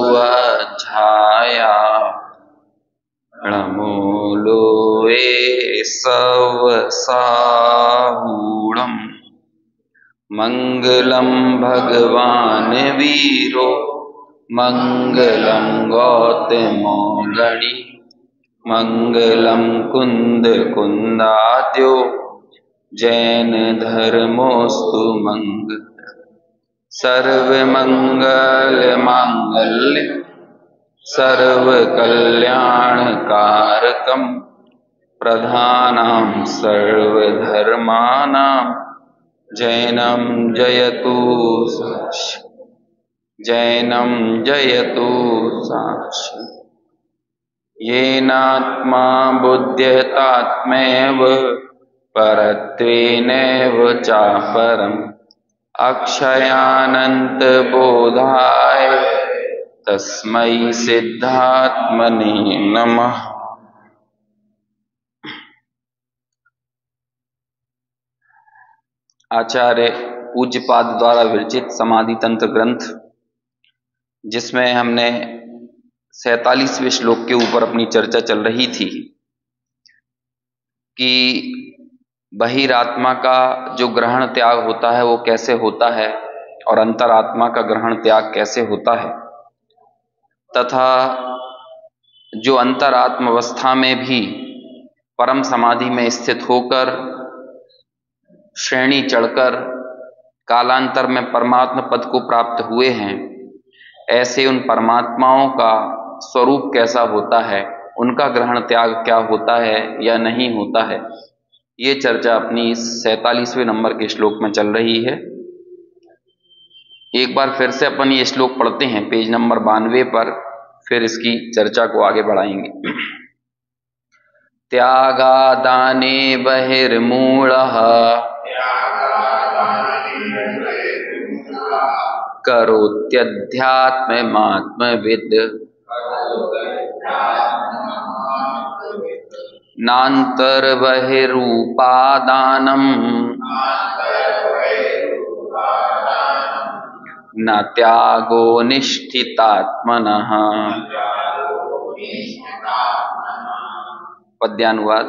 उवझाया णमूलोए सवसाहूणम् मंगलम भगवान वीरो मंगलम गौतमो गणी मंगलम कुंद कुंदाद्यो जैन धर्मोस्तु मंगल सर्वमंगल मांगल्य सर्वकल्याणकारकम् प्रधानां सर्वधर्माणां जैनं जयतु साक्षी येनात्मा बुध्यतात्मैव परत्वेनैव चापरम् अक्षयानंत बोधाय तस्मै सिद्धात्मने नमः। आचार्य पूज्यपाद द्वारा विरचित समाधि तंत्र ग्रंथ, जिसमें हमने 47वें श्लोक के ऊपर अपनी चर्चा चल रही थी कि बहिरात्मा का जो ग्रहण त्याग होता है वो कैसे होता है और अंतरात्मा का ग्रहण त्याग कैसे होता है, तथा जो अंतरात्म अवस्था में भी परम समाधि में स्थित होकर श्रेणी चढ़कर कालांतर में परमात्मा पद को प्राप्त हुए हैं, ऐसे उन परमात्माओं का स्वरूप कैसा होता है, उनका ग्रहण त्याग क्या होता है या नहीं होता है, ये चर्चा अपनी इस 47वें नंबर के श्लोक में चल रही है। एक बार फिर से अपन ये श्लोक पढ़ते हैं पेज नंबर 92 पर, फिर इसकी चर्चा को आगे बढ़ाएंगे। त्यागादाने बहिर्मूढ़ः करोत्यध्यात्ममात्मविद् नान्तर्बहिरूपादानम् न त्यागो निष्ठितात्मनः। पद्यानुवाद।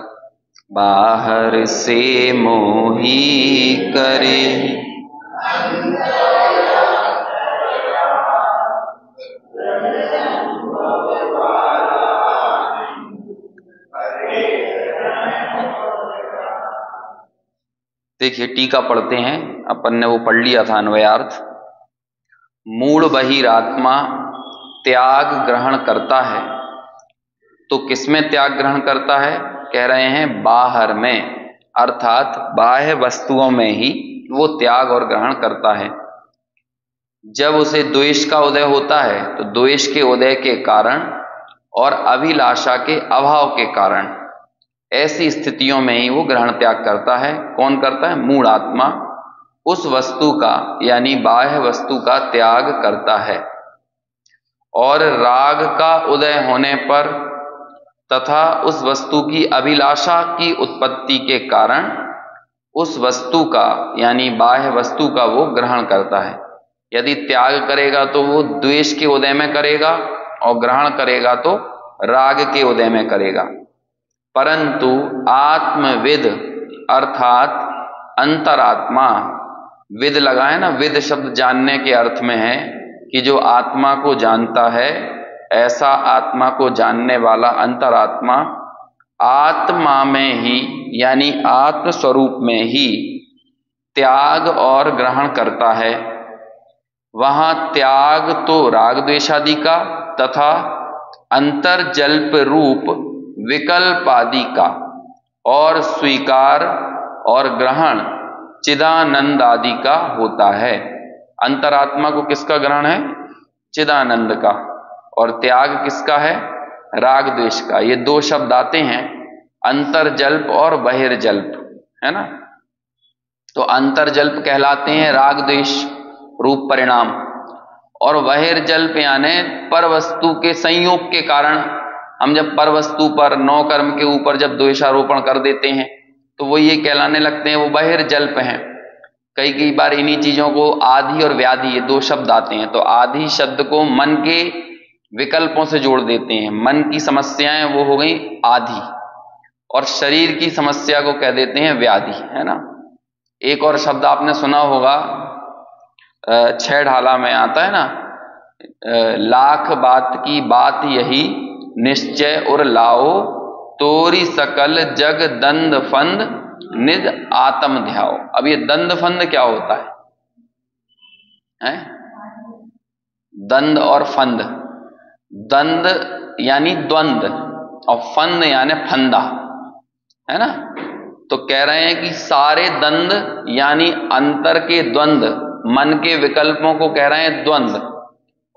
बाहर से मोही करे देखिए टीका पढ़ते हैं, अपन ने वो पढ़ लिया था अन्वयार्थ। मूढ़ बहिरात्मा त्याग ग्रहण करता है, तो किसमें त्याग ग्रहण करता है? कह रहे हैं बाहर में, अर्थात बाह्य वस्तुओं में ही वो त्याग और ग्रहण करता है। जब उसे द्वेष का उदय होता है तो द्वेष के उदय के कारण और अभिलाषा के अभाव के कारण ऐसी स्थितियों में ही वो ग्रहण त्याग करता है। कौन करता है? मूढ़ आत्मा उस वस्तु का यानी बाह्य वस्तु का त्याग करता है। और राग का उदय होने पर तथा उस वस्तु की अभिलाषा की उत्पत्ति के कारण उस वस्तु का यानी बाह्य वस्तु का वो ग्रहण करता है। यदि त्याग करेगा तो वो द्वेष के उदय में करेगा और ग्रहण करेगा तो राग के उदय में करेगा। परंतु आत्मविद अर्थात अंतरात्मा, विद लगाए ना, विद शब्द जानने के अर्थ में है कि जो आत्मा को जानता है, ऐसा आत्मा को जानने वाला अंतरात्मा आत्मा में ही यानी आत्म स्वरूप में ही त्याग और ग्रहण करता है। वहां त्याग तो राग द्वेषादि का तथा अंतर्जल्प रूप विकल्प आदि का और स्वीकार और ग्रहण चिदानंद आदि का होता है। अंतरात्मा को किसका ग्रहण है? चिदानंद का। और त्याग किसका है? राग द्वेष का। ये दो शब्द आते हैं, अंतर्जल्प और बहिर्जल्प, है ना। तो अंतर्जल्प कहलाते हैं राग द्वेष रूप परिणाम, और बहिर्जल्प यानी पर वस्तु के संयोग के कारण हम जब पर वस्तु पर नौ कर्म के ऊपर जब द्वेषारोपण कर देते हैं तो वो ये कहलाने लगते हैं, वो बहिर्जल्प हैं। कई कई बार इन्हीं चीजों को आधि और व्याधि, ये दो शब्द आते हैं, तो आधि शब्द को मन के विकल्पों से जोड़ देते हैं। मन की समस्याएं वो हो गई आधि, और शरीर की समस्या को कह देते हैं व्याधि, है ना। एक और शब्द आपने सुना होगा, छह ढाला में आता है ना, लाख बात की बात यही, निश्चय और लाओ, तोरी सकल जग दंद फंद, निज आत्म ध्याओ। अब ये दंद फंद क्या होता है? दंद और फंद, दंद यानी द्वंद और फंद यानी फंदा, है ना। तो कह रहे हैं कि सारे दंद यानी अंतर के द्वंद, मन के विकल्पों को कह रहे हैं द्वंद,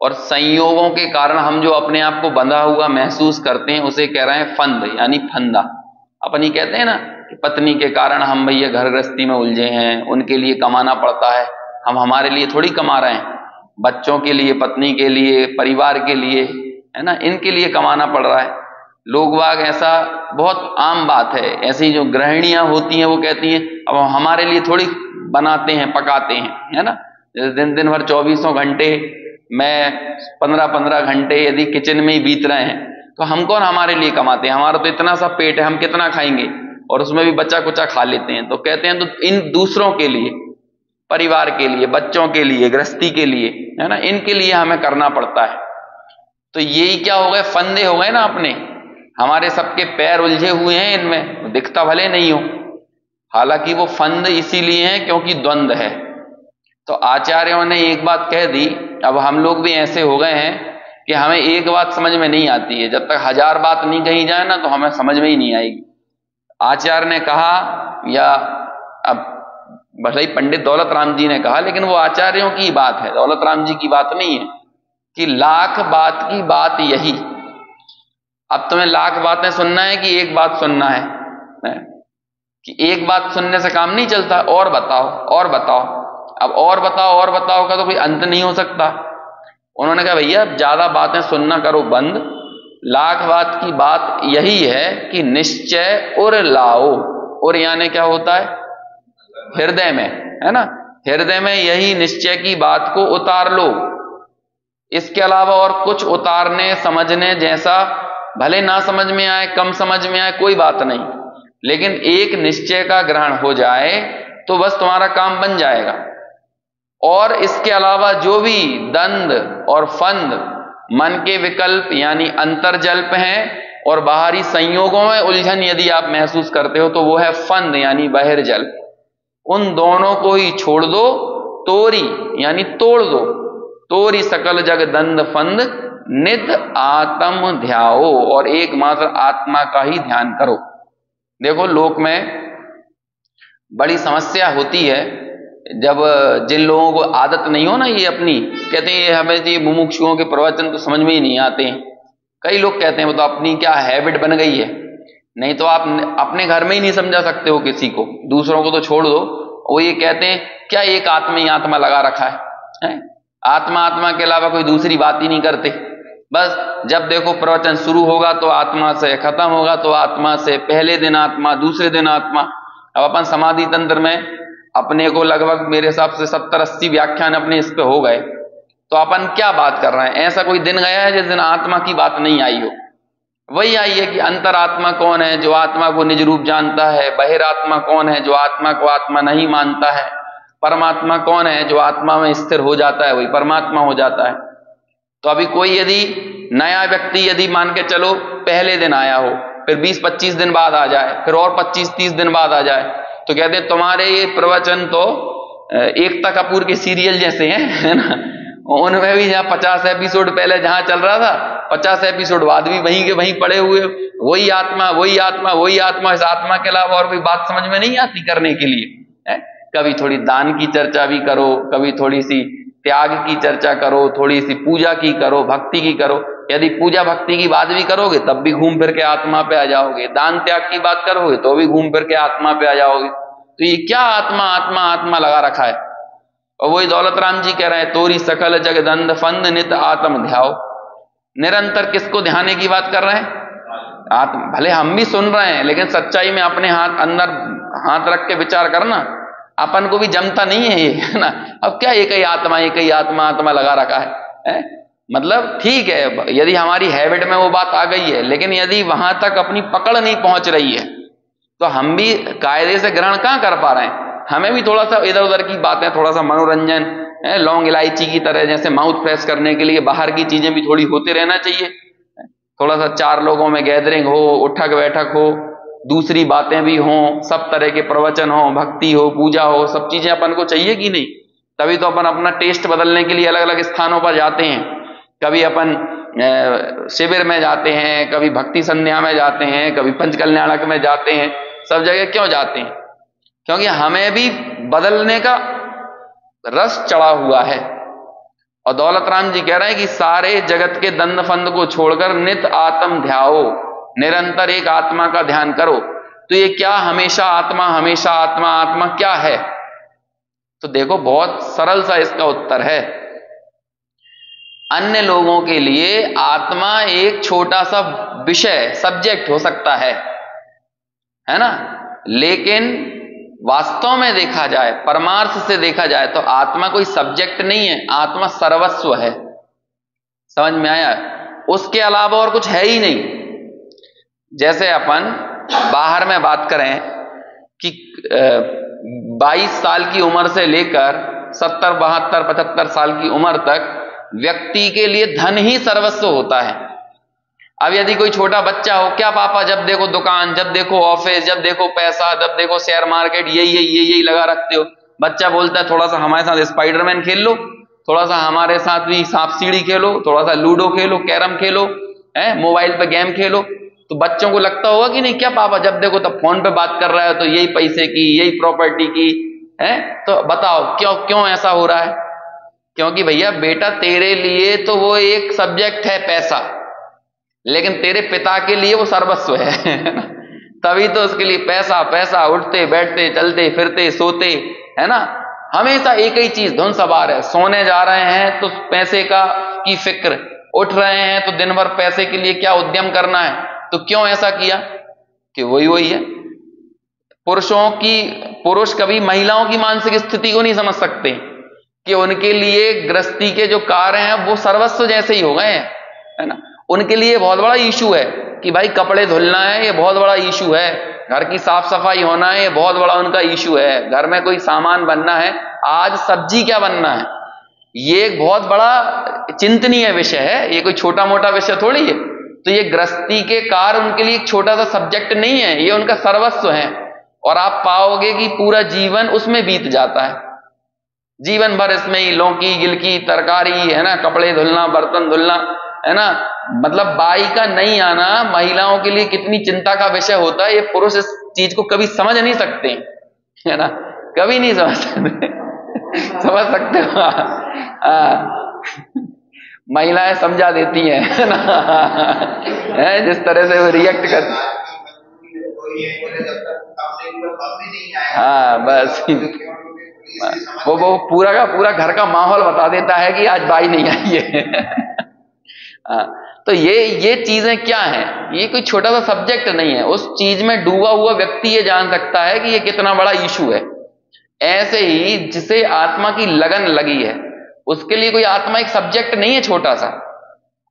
और संयोगों के कारण हम जो अपने आप को बंधा हुआ महसूस करते हैं उसे कह रहे हैं फंद यानी फंदा। अपनी कहते हैं ना कि पत्नी के कारण हम भैया घर गृहस्थी में उलझे हैं, उनके लिए कमाना पड़ता है, हम हमारे लिए थोड़ी कमा रहे हैं, बच्चों के लिए, पत्नी के लिए, परिवार के लिए, है ना, इनके लिए कमाना पड़ रहा है। लोग बाग ऐसा बहुत आम बात है, ऐसी जो गृहिणियां होती हैं वो कहती हैं अब हमारे लिए थोड़ी बनाते हैं, पकाते हैं, है ना। दिन भर 24 घंटे मैं 15 घंटे यदि किचन में ही बीत रहे हैं, तो हम कौन हमारे लिए कमाते हैं? हमारा तो इतना सा पेट है, हम कितना खाएंगे, और उसमें भी बच्चा कुचा खा लेते हैं। तो कहते हैं तो इन दूसरों के लिए, परिवार के लिए, बच्चों के लिए, गृहस्थी के लिए, है ना, इनके लिए हमें करना पड़ता है। तो यही क्या हो गए, फंदे हो गए ना अपने, हमारे सबके पैर उलझे हुए हैं इनमें, दिखता भले नहीं हो, हालांकि वो फंद इसीलिए हैं क्योंकि द्वंद है। तो आचार्यों ने एक बात कह दी, अब हम लोग भी ऐसे हो गए हैं कि हमें एक बात समझ में नहीं आती है, जब तक 1000 बात नहीं कही जाए ना तो हमें समझ में ही नहीं आएगी। आचार्य ने कहा, या अब भले ही पंडित दौलत राम जी ने कहा, लेकिन वो आचार्यों की बात है, दौलत राम जी की बात नहीं है, कि लाख बात की बात यही। अब तुम्हें लाख बातें सुनना है कि एक बात सुनना है? कि एक बात सुनने से काम नहीं चलता, और बताओ और बताओ। अब और बताओ का तो कोई अंत नहीं हो सकता। उन्होंने कहा भैया ज्यादा बातें सुनना करो बंद, लाख बात की बात यही है कि निश्चय और लाओ। और यानी क्या होता है? हृदय में, है ना, हृदय में यही निश्चय की बात को उतार लो। इसके अलावा और कुछ उतारने समझने जैसा भले ना समझ में आए, कम समझ में आए, कोई बात नहीं, लेकिन एक निश्चय का ग्रहण हो जाए तो बस तुम्हारा काम बन जाएगा। और इसके अलावा जो भी दंद और फंद, मन के विकल्प यानी अंतर्जल्प हैं, और बाहरी संयोगों में उलझन यदि आप महसूस करते हो तो वो है फंद यानी बहिर्जल्प। उन दोनों को ही छोड़ दो, तोरी यानी तोड़ दो, तोरी सकल जग दंद फंद, निध आत्म ध्याओ, और एकमात्र आत्मा का ही ध्यान करो। देखो लोक में बड़ी समस्या होती है, जब जिन लोगों को आदत नहीं हो ना, ये अपनी कहते हैं हमें ये मुमुक्षुओं के प्रवचन तो समझ में ही नहीं आते हैं। कई लोग कहते हैं वो तो अपनी क्या हैबिट बन गई है, नहीं तो आप अपने घर में ही नहीं समझा सकते हो किसी को, दूसरों को तो छोड़ दो। वो ये कहते हैं क्या एक आत्मा ही आत्मा लगा रखा है? आत्मा आत्मा के अलावा कोई दूसरी बात ही नहीं करते। बस जब देखो प्रवचन शुरू होगा तो आत्मा से, खत्म होगा तो आत्मा से, पहले दिन आत्मा, दूसरे दिन आत्मा। अब अपन समाधि तंत्र में अपने को लगभग मेरे हिसाब से 70-80 व्याख्यान अपने इस पे हो गए, तो अपन क्या बात कर रहे हैं? ऐसा कोई दिन गया है जिस दिन आत्मा की बात नहीं आई हो? वही आई है कि अंतरात्मा कौन है, जो आत्मा को निज रूप जानता है, बहिरात्मा कौन है, जो आत्मा को आत्मा नहीं मानता है, परमात्मा कौन है, जो आत्मा में स्थिर हो जाता है वही परमात्मा हो जाता है। तो अभी कोई यदि नया व्यक्ति यदि मान के चलो पहले दिन आया हो, फिर 20-25 दिन बाद आ जाए, फिर और 25-30 दिन बाद आ जाए, तो कहते हैं तुम्हारे ये प्रवचन तो एकता कपूर के सीरियल जैसे हैं, है ना, उनमें भी जहां 50 एपिसोड पहले जहां चल रहा था, 50 एपिसोड बाद भी वहीं के वहीं पड़े हुए, वही आत्मा वही आत्मा वही आत्मा। इस आत्मा के अलावा और कोई बात समझ में नहीं आती करने के लिए, है? कभी थोड़ी दान की चर्चा भी करो, कभी थोड़ी सी त्याग की चर्चा करो, थोड़ी सी पूजा की करो, भक्ति की करो। यदि पूजा भक्ति की बात भी करोगे तब भी घूम फिर के आत्मा पे आ जाओगे, दान त्याग की बात करोगे तो भी घूम फिर के आत्मा पे आ जाओगे। तो ये क्या आत्मा आत्मा आत्मा लगा रखा है? और वही दौलत राम जी कह रहे हैं, तोरी सकल जगदंद फंद नित आत्म ध्याओ। निरंतर किसको ध्याने की बात कर रहे हैं? आत्मा। भले हम भी सुन रहे हैं, लेकिन सच्चाई में अपने हाथ अंदर हाथ रख के विचार करना, अपन को भी जमता नहीं है ये, है ना। अब क्या एक ही आत्मा आत्मा लगा रखा है? मतलब ठीक है यदि हमारी हैबिट में वो बात आ गई है, लेकिन यदि वहां तक अपनी पकड़ नहीं पहुंच रही है तो हम भी कायदे से ग्रहण कहां कर पा रहे हैं। हमें भी थोड़ा सा इधर उधर की बातें, थोड़ा सा मनोरंजन, लौंग इलायची की तरह जैसे माउथ फ्रेश करने के लिए बाहर की चीजें भी थोड़ी होते रहना चाहिए। थोड़ा सा चार लोगों में गैदरिंग हो, उठक बैठक हो, दूसरी बातें भी हों, सब तरह के प्रवचन हो, भक्ति हो, पूजा हो, सब चीजें अपन को चाहिए कि नहीं। तभी तो अपन अपना टेस्ट बदलने के लिए अलग अलग स्थानों पर जाते हैं। कभी अपन शिविर में जाते हैं, कभी भक्ति संध्या में जाते हैं, कभी पंचकल्याणक में जाते हैं। सब जगह क्यों जाते हैं? क्योंकि हमें भी बदलने का रस चढ़ा हुआ है। और दौलत राम जी कह रहे हैं कि सारे जगत के दंड फंद को छोड़कर नित आत्म ध्याओ, निरंतर एक आत्मा का ध्यान करो। तो ये क्या हमेशा आत्मा आत्मा क्या है? तो देखो बहुत सरल सा इसका उत्तर है। अन्य लोगों के लिए आत्मा एक छोटा सा विषय, सब्जेक्ट हो सकता है ना, लेकिन वास्तव में देखा जाए, परमार्थ से देखा जाए तो आत्मा कोई सब्जेक्ट नहीं है, आत्मा सर्वस्व है। समझ में आया? उसके अलावा और कुछ है ही नहीं। जैसे अपन बाहर में बात करें कि 22 साल की उम्र से लेकर 70, 72, 75 साल की उम्र तक व्यक्ति के लिए धन ही सर्वस्व होता है। अब यदि कोई छोटा बच्चा हो, क्या पापा जब देखो दुकान, जब देखो ऑफिस, जब देखो पैसा, जब देखो शेयर मार्केट, यही लगा रखते हो। बच्चा बोलता है थोड़ा सा हमारे साथ स्पाइडरमैन खेल लो, थोड़ा सा हमारे साथ भी सांप सीढ़ी खेलो, थोड़ा सा लूडो खेलो, कैरम खेलो, मोबाइल पे गेम खेलो। तो बच्चों को लगता होगा कि नहीं, क्या पापा जब देखो तब फोन पे बात कर रहा है, तो यही पैसे की, यही प्रॉपर्टी की है। तो बताओ क्यों ऐसा हो रहा है? क्योंकि भैया बेटा तेरे लिए तो वो एक सब्जेक्ट है पैसा, लेकिन तेरे पिता के लिए वो सर्वस्व है। तभी तो उसके लिए पैसा पैसा, उठते बैठते चलते फिरते सोते, है ना, हमेशा एक ही चीज धुन सवार है। सोने जा रहे हैं तो पैसे की फिक्र, उठ रहे हैं तो दिन भर पैसे के लिए क्या उद्यम करना है। तो क्यों ऐसा किया? कि वही है। पुरुष कभी महिलाओं की मानसिक स्थिति को नहीं समझ सकते कि उनके लिए गृहस्थी के जो कार्य हैं वो सर्वस्व जैसे ही हो गए हैं, है ना। उनके लिए बहुत बड़ा इशू है कि भाई कपड़े धुलना है, ये बहुत बड़ा इशू है। घर की साफ सफाई होना है, ये बहुत बड़ा उनका इशू है। घर में कोई सामान बनना है, आज सब्जी क्या बनना है, ये एक बहुत बड़ा चिंतनीय विषय है। ये कोई छोटा मोटा विषय थोड़ी है। तो ये गृहस्थी के कार्य उनके लिए एक छोटा सा सब्जेक्ट नहीं है, ये उनका सर्वस्व है। और आप पाओगे कि पूरा जीवन उसमें बीत जाता है, जीवन भर इसमें ही लौकी गिलकी तरकारी, है ना, कपड़े धुलना, बर्तन धुलना, है ना। मतलब बाई का नहीं आना महिलाओं के लिए कितनी चिंता का विषय होता है, ये पुरुष इस चीज को कभी समझ नहीं सकते, है ना, कभी नहीं समझ सकते। समझ सकते हो? महिलाएं समझा देती हैं, है ना, है जिस तरह से वो रिएक्ट करती। हाँ बस वो पूरा का पूरा घर का माहौल बता देता है कि आज बाई नहीं आई है। तो ये चीजें क्या हैं? ये कोई छोटा सा सब्जेक्ट नहीं है। उस चीज में डूबा हुआ व्यक्ति ये जान सकता है कि ये कितना बड़ा इशू है। ऐसे ही जिसे आत्मा की लगन लगी है, उसके लिए कोई आत्मा एक सब्जेक्ट नहीं है छोटा सा,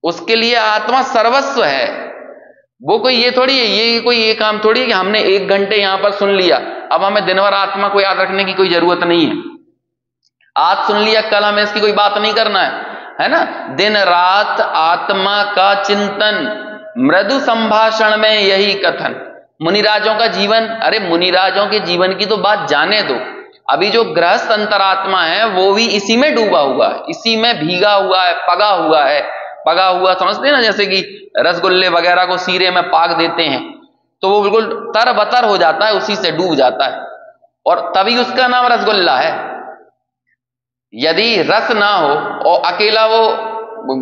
उसके लिए आत्मा सर्वस्व है। वो कोई ये थोड़ी है, ये कोई ये काम थोड़ी है कि हमने 1 घंटे यहां पर सुन लिया, अब हमें दिन भर आत्मा को याद रखने की कोई जरूरत नहीं है। आज सुन लिया, कल हमें इसकी कोई बात नहीं करना है ना। दिन रात आत्मा का चिंतन, मृदु संभाषण में यही कथन। मुनिराजों का जीवन, अरे मुनिराजों के जीवन की तो बात जाने दो। अभी जो गृहस्थ अंतरात्मा है वो भी इसी में डूबा हुआ है, इसी में भीगा हुआ है, पगा हुआ है। पगा हुआ समझते हैं ना, जैसे कि रसगुल्ले वगैरह को सीरे में पाक देते हैं तो वो बिल्कुल तर बतर हो जाता है, उसी से डूब जाता है, और तभी उसका नाम रसगुल्ला है। यदि रस ना हो और अकेला वो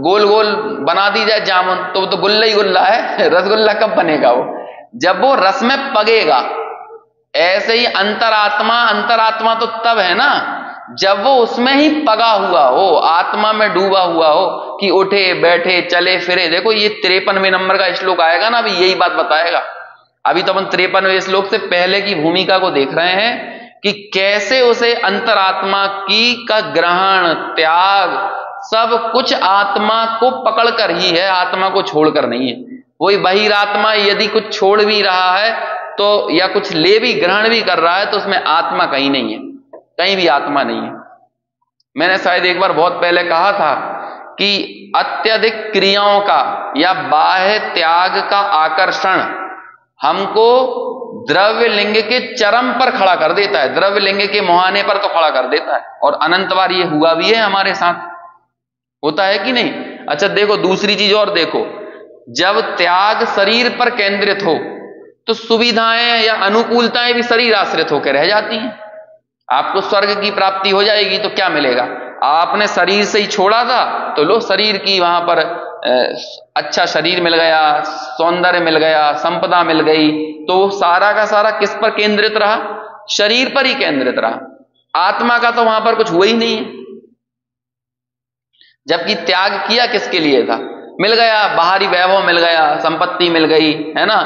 गोल गोल बना दी जाए जामुन, तो वो तो गुल्ला ही गुल्ला है। रसगुल्ला कब बनेगा? वो जब वो रस में पगेगा। ऐसे ही अंतरात्मा तो तब है ना जब वो उसमें ही पगा हुआ हो, आत्मा में डूबा हुआ हो कि उठे बैठे चले फिरे। देखो ये 53वें नंबर का श्लोक आएगा ना, अभी यही बात बताएगा। अभी तो अपन 53वें श्लोक से पहले की भूमिका को देख रहे हैं कि कैसे उसे अंतरात्मा की का ग्रहण त्याग सब कुछ आत्मा को पकड़कर ही है, आत्मा को छोड़कर नहीं है। वही बहिरात्मा यदि कुछ छोड़ भी रहा है तो या कुछ ले भी ग्रहण भी कर रहा है तो उसमें आत्मा कहीं नहीं है, कहीं भी आत्मा नहीं है। मैंने शायद एक बार बहुत पहले कहा था कि अत्यधिक क्रियाओं का या बाह्य त्याग का आकर्षण हमको द्रव्य लिंग के चरम पर खड़ा कर देता है, द्रव्य लिंग के मुहाने पर तो खड़ा कर देता है, और अनंत बार ये हुआ भी है हमारे साथ, होता है कि नहीं। अच्छा देखो दूसरी चीज और देखो, जब त्याग शरीर पर केंद्रित हो तो सुविधाएं या अनुकूलताएं भी शरीर आश्रित होकर रह जाती हैं। आपको स्वर्ग की प्राप्ति हो जाएगी तो क्या मिलेगा, आपने शरीर से ही छोड़ा था तो लो शरीर की वहां पर अच्छा शरीर मिल गया, सौंदर्य मिल गया, संपदा मिल गई, तो सारा का सारा किस पर केंद्रित रहा, शरीर पर ही केंद्रित रहा। आत्मा का तो वहां पर कुछ हुआ ही नहीं है। जबकि त्याग किया किसके लिए था, मिल गया बाहरी वैभव मिल गया, संपत्ति मिल गई है ना,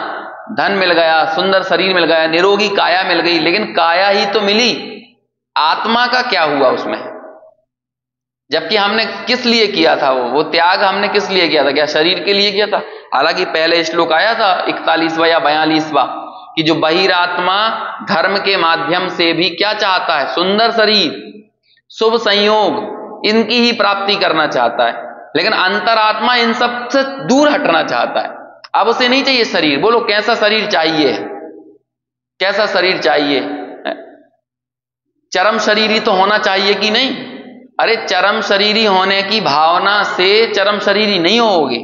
धन मिल गया, सुंदर शरीर मिल गया, निरोगी काया मिल गई, लेकिन काया ही तो मिली, आत्मा का क्या हुआ उसमें। जबकि हमने किस लिए किया था वो त्याग हमने किस लिए किया था, क्या शरीर के लिए किया था। हालांकि पहले श्लोक आया था 41वां या 42वां कि जो बहिरात्मा धर्म के माध्यम से भी क्या चाहता है, सुंदर शरीर, शुभ संयोग, इनकी ही प्राप्ति करना चाहता है, लेकिन अंतरात्मा इन सब से दूर हटना चाहता है। अब उसे नहीं चाहिए शरीर। बोलो कैसा शरीर चाहिए, कैसा शरीर चाहिए, चरम शरीरी तो होना चाहिए कि नहीं। अरे चरम शरीरी होने की भावना से चरम शरीरी नहीं होगे,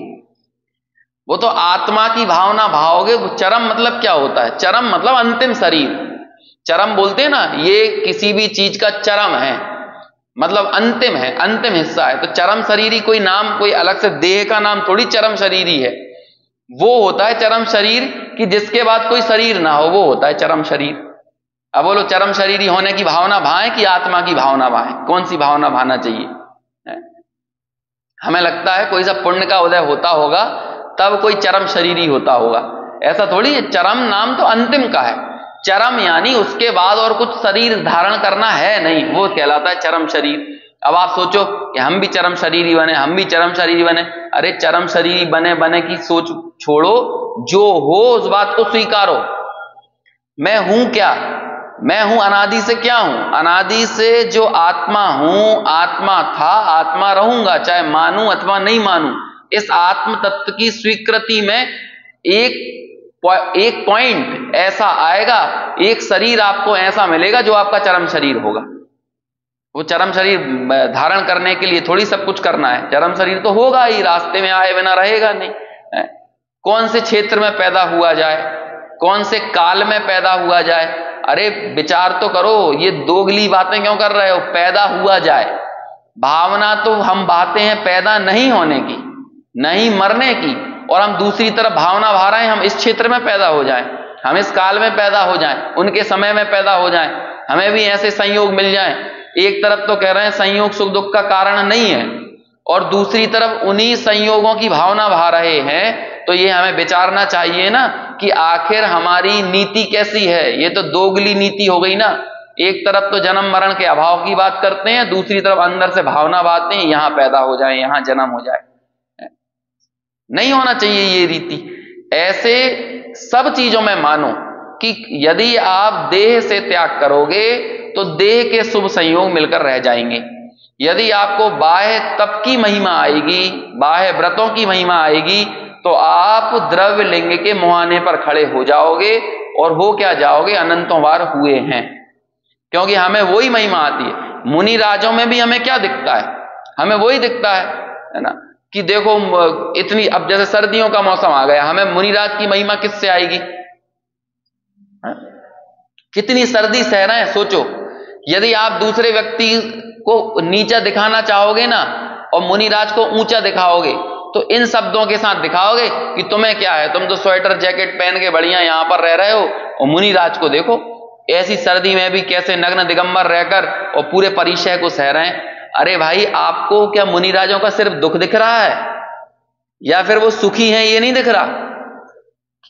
वो तो आत्मा की भावना भाओगे। चरम मतलब क्या होता है, चरम मतलब अंतिम शरीर। चरम बोलते हैं ना, ये किसी भी चीज का चरम है, मतलब अंतिम है, अंतिम हिस्सा है। तो चरम शरीरी कोई नाम, कोई अलग से देह का नाम थोड़ी चरम शरीरी है। वो होता है चरम शरीर कि जिसके बाद कोई शरीर ना हो, वो होता है चरम शरीर। अब बोलो चरम शरीरी होने की भावना भाए कि आत्मा की भावना भाए, कौन सी भावना भाना चाहिए। हमें लगता है कोई सा पुण्य का उदय होता होगा तब कोई चरम शरीरी होता होगा, ऐसा थोड़ी है। चरम नाम तो अंतिम का है, चरम यानी उसके बाद और कुछ शरीर धारण करना है नहीं, वो कहलाता है चरम शरीर। अब आप सोचो कि हम भी चरम शरीरी बने, हम भी चरम शरीरी बने। अरे चरम शरीरी बने बने की सोच छोड़ो, जो हो उस बात को स्वीकारो। मैं हूं क्या, मैं हूं अनादि से क्या हूं, अनादि से जो आत्मा हूं, आत्मा था, आत्मा रहूंगा, चाहे मानूं अथवा नहीं मानूं। इस आत्म तत्व की स्वीकृति में एक पॉइंट ऐसा आएगा, एक शरीर आपको ऐसा मिलेगा जो आपका चरम शरीर होगा। वो चरम शरीर धारण करने के लिए थोड़ी सब कुछ करना है, चरम शरीर तो होगा ही, रास्ते में आए बिना रहेगा नहीं। कौन से क्षेत्र में पैदा हुआ जाए, कौन से काल में पैदा हुआ जाए, अरे विचार तो करो, ये दोगली बातें क्यों कर रहे हो। पैदा हुआ जाए, भावना तो हम बातें हैं पैदा नहीं होने की, नहीं मरने की, और हम दूसरी तरफ भावना भा रहे हैं हम इस क्षेत्र में पैदा हो जाएं, हम इस काल में पैदा हो जाएं, उनके समय में पैदा हो जाएं, हमें भी ऐसे संयोग मिल जाएं। एक तरफ तो कह रहे हैं संयोग सुख दुख का कारण नहीं है, और दूसरी तरफ उन्हीं संयोगों की भावना भा रहे हैं। तो ये हमें विचारना चाहिए ना कि आखिर हमारी नीति कैसी है। ये तो दोगली नीति हो गई ना, एक तरफ तो जन्म मरण के अभाव की बात करते हैं, दूसरी तरफ अंदर से भावना बातें यहां पैदा हो जाए, यहां जन्म हो जाए। नहीं होना चाहिए ये रीति। ऐसे सब चीजों में मानो कि यदि आप देह से त्याग करोगे तो देह के शुभ संयोग मिलकर रह जाएंगे। यदि आपको बाह्य तप की महिमा आएगी, बाह्य व्रतों की महिमा आएगी, तो आप द्रव्य लिंग के मुहाने पर खड़े हो जाओगे, और हो क्या जाओगे, अनंतों बार हुए हैं। क्योंकि हमें वही महिमा आती है। मुनि राजों में भी हमें क्या दिखता है, हमें वही दिखता है ना, कि देखो इतनी, अब जैसे सर्दियों का मौसम आ गया, हमें मुनिराज की महिमा किससे आएगी, कितनी सर्दी सह रहे हैं। सोचो यदि आप दूसरे व्यक्ति को नीचा दिखाना चाहोगे ना, और मुनिराज को ऊंचा दिखाओगे, तो इन शब्दों के साथ दिखाओगे कि तुम्हें क्या है, तुम तो स्वेटर जैकेट पहन के बढ़िया यहां पर रह रहे हो, और मुनिराज को देखो ऐसी सर्दी में भी कैसे नग्न दिगंबर रहकर और पूरे परिचय को सह रहे हैं। अरे भाई, आपको क्या मुनिराजों का सिर्फ दुख दिख रहा है, या फिर वो सुखी हैं ये नहीं दिख रहा।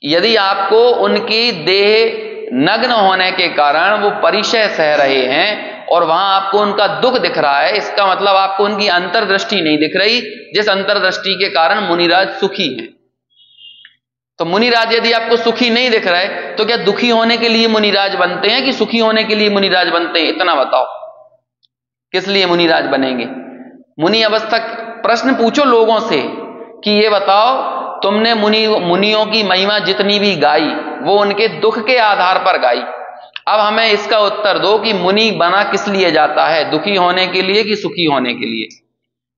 यदि आपको उनकी देह नग्न होने के कारण वो परिचय सह रहे हैं और वहां आपको उनका दुख दिख रहा है, इसका मतलब आपको उनकी अंतर्दृष्टि नहीं दिख रही, जिस अंतर्दृष्टि के कारण मुनिराज सुखी हैं। तो मुनिराज यदि आपको सुखी नहीं दिख रहा है तो क्या दुखी होने के लिए मुनिराज बनते हैं कि सुखी होने के लिए मुनिराज बनते हैं? इतना बताओ, किस लिए मुनिराज बनेंगे? मुनि अवस्था प्रश्न पूछो लोगों से कि ये बताओ, तुमने मुनियों की महिमा जितनी भी गाई वो उनके दुख के आधार पर गाई। अब हमें इसका उत्तर दो कि मुनि बना किस लिए जाता है, दुखी होने के लिए कि सुखी होने के लिए?